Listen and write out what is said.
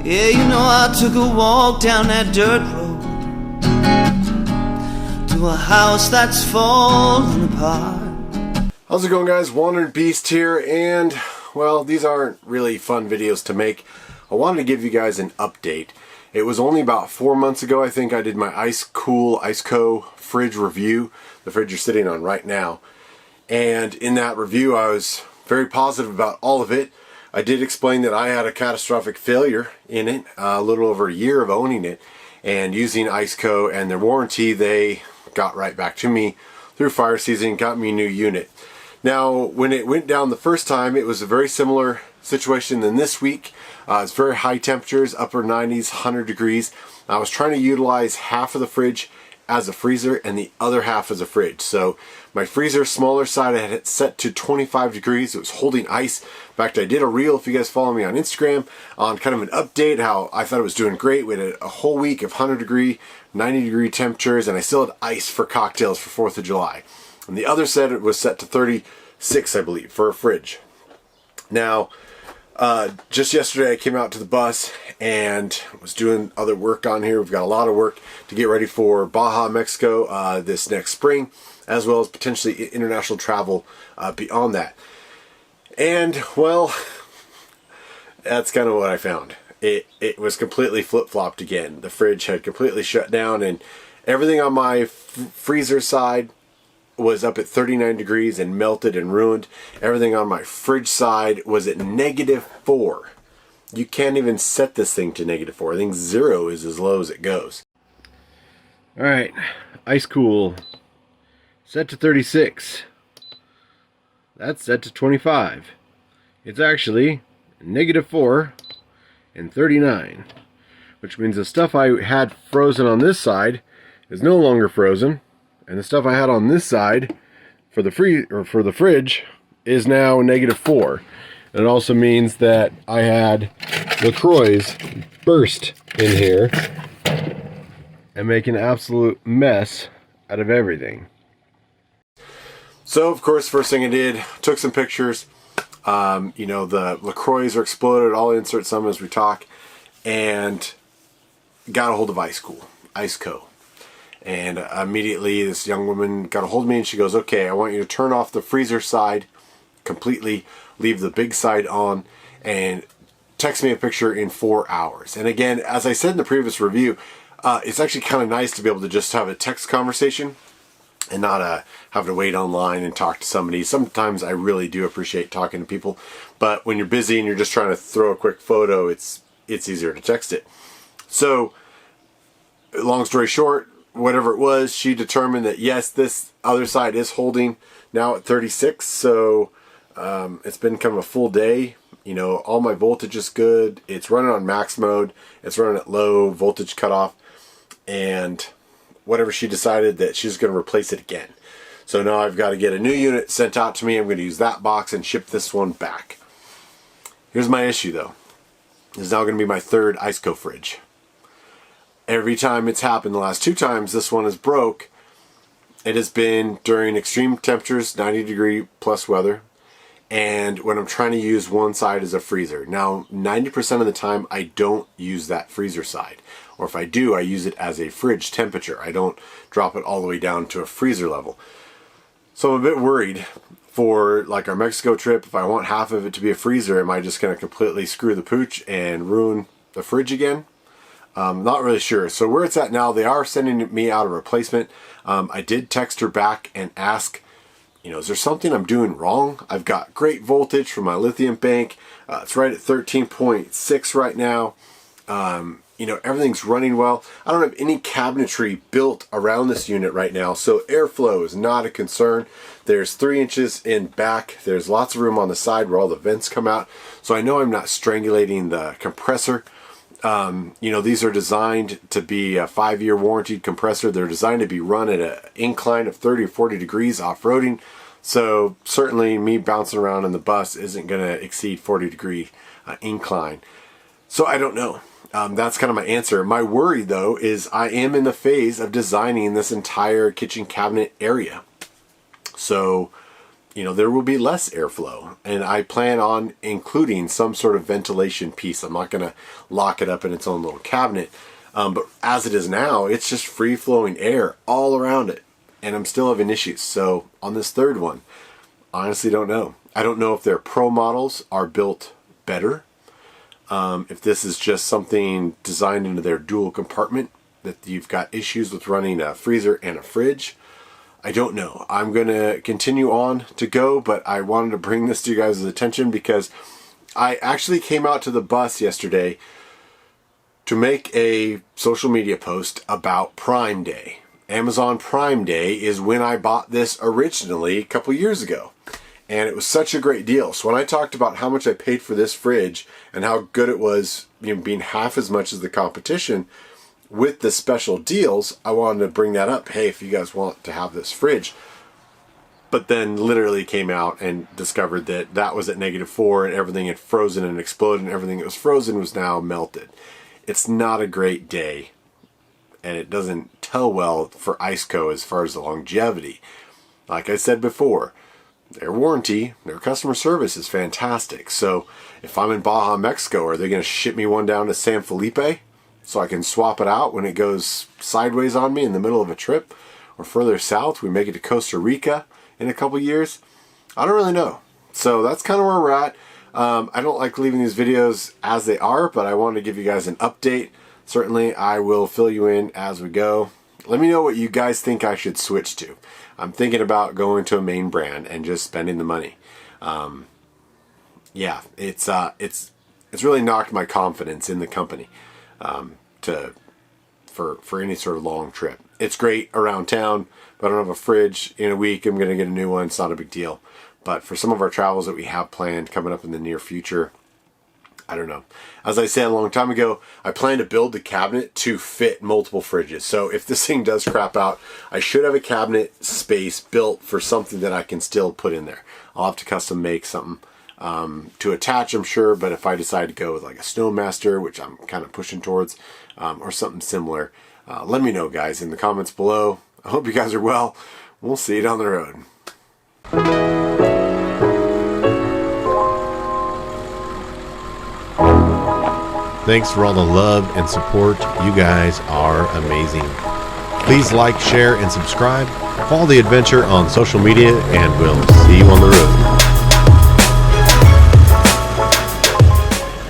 Yeah, you know I took a walk down that dirt road to a house that's falling apart. How's it going, guys? Wandering Beast here, and well, these aren't really fun videos to make. I wanted to give you guys an update. It was only about 4 months ago, I think, I did my ICECO fridge review, the fridge you're sitting on right now. And in that review, I was very positive about all of it. I did explain that I had a catastrophic failure in it, a little over a year of owning it, and using ICECO and their warranty, they got right back to me through fire season, got me a new unit. Now, when it went down the first time, it was a very similar situation than this week. It's very high temperatures, upper 90s, 100 degrees. I was trying to utilize half of the fridge as a freezer and the other half as a fridge. So my freezer, smaller side, I had it set to 25 degrees. It was holding ice. In fact, I did a reel, if you guys follow me on Instagram, on kind of an update, how I thought it was doing great. We had a whole week of 100 degree, 90 degree temperatures, and I still had ice for cocktails for 4th of July. And the other set, it was set to 36, I believe, for a fridge. Now, just yesterday I came out to the bus and was doing other work on here. We've got a lot of work to get ready for Baja, Mexico this next spring, as well as potentially international travel beyond that. And, well, that's kind of what I found. It was completely flip-flopped again. The fridge had completely shut down, and everything on my freezer side was up at 39 degrees and melted and ruined. Everything on my fridge side was at -4. You can't even set this thing to -4. I think 0 is as low as it goes. Alright, ice cool. Set to 36. That's set to 25. It's actually -4 and 39. Which means the stuff I had frozen on this side is no longer frozen. And the stuff I had on this side for the fridge is now -4. And it also means that I had LaCroix burst in here and make an absolute mess out of everything. So, of course, first thing I did, took some pictures. You know, the LaCroix are exploded. I'll insert some as we talk. And got a hold of ICECO. And immediately this young woman got a hold of me and she goes, okay, I want you to turn off the freezer side completely, leave the big side on, and text me a picture in 4 hours. And again, as I said in the previous review, it's actually kind of nice to be able to just have a text conversation and not have to wait online and talk to somebody. Sometimes I really do appreciate talking to people, but when you're busy and you're just trying to throw a quick photo, it's easier to text it. So, long story short, whatever it was, she determined that yes, this other side is holding now at 36. So it's been kind of a full day. You know, all my voltage is good. It's running on max mode. It's running at low voltage cutoff. And whatever she decided, that she's going to replace it again. So now I've got to get a new unit sent out to me. I'm going to use that box and ship this one back. Here's my issue though. This is now going to be my 3rd ICECO fridge. Every time it's happened, the last 2 times this one is broke, it has been during extreme temperatures, 90 degree plus weather, and when I'm trying to use one side as a freezer. Now, 90% of the time, I don't use that freezer side. Or if I do, I use it as a fridge temperature. I don't drop it all the way down to a freezer level. So I'm a bit worried for like our Mexico trip. If I want half of it to be a freezer, am I just going to completely screw the pooch and ruin the fridge again? Not really sure. So where it's at now, they are sending me out a replacement. I did text her back and ask, you know, is there something I'm doing wrong? I've got great voltage from my lithium bank. It's right at 13.6 right now. You know, everything's running well. I don't have any cabinetry built around this unit right now, so airflow is not a concern. There's 3 inches in back. There's lots of room on the side where all the vents come out. So I know I'm not strangulating the compressor. You know, these are designed to be a 5-year warranted compressor. They're designed to be run at an incline of 30 or 40 degrees off-roading. So certainly me bouncing around in the bus isn't going to exceed 40 degree incline. So I don't know. That's kind of my answer. My worry though is I am in the phase of designing this entire kitchen cabinet area. So there will be less airflow, and I plan on including some sort of ventilation piece. I'm not going to lock it up in its own little cabinet, but as it is now, it's just free-flowing air all around it, and I'm still having issues. So on this third one, honestly don't know. I don't know if their Pro models are built better, if this is just something designed into their dual compartment, that you've got issues with running a freezer and a fridge. I don't know. I'm going to continue on to go, but I wanted to bring this to you guys' attention because I actually came out to the bus yesterday to make a social media post about Prime Day. Amazon Prime Day is when I bought this originally a couple years ago. And it was such a great deal. So when I talked about how much I paid for this fridge and how good it was, being half as much as the competition, with the special deals, I wanted to bring that up. Hey, if you guys want to have this fridge. But then literally came out and discovered that that was at -4 and everything had frozen and exploded, and everything that was frozen was now melted. It's not a great day, and it doesn't tell well for ICECO as far as the longevity. Like I said before, their warranty, their customer service is fantastic. So if I'm in Baja, Mexico, are they going to ship me one down to San Felipe so I can swap it out when it goes sideways on me in the middle of a trip? Or further south, we make it to Costa Rica in a couple years? I don't really know. So that's kind of where we're at. I don't like leaving these videos as they are, but I wanted to give you guys an update. Certainly, I will fill you in as we go. Let me know what you guys think I should switch to. I'm thinking about going to a main brand and just spending the money. Yeah, it's really knocked my confidence in the company for any sort of long trip. It's great around town, but I don't have a fridge. In a week, I'm going to get a new one. It's not a big deal. But for some of our travels that we have planned coming up in the near future, I don't know. As I said a long time ago, I plan to build the cabinet to fit multiple fridges. So if this thing does crap out, I should have a cabinet space built for something that I can still put in there. I'll have to custom make something to attach, I'm sure. But if I decide to go with like a Snowmaster, which I'm kind of pushing towards, or something similar, let me know, guys, in the comments below. I hope you guys are well. We'll see you down the road. Thanks for all the love and support. You guys are amazing. Please like, share, and subscribe. Follow the adventure on social media, and we'll see you on the road.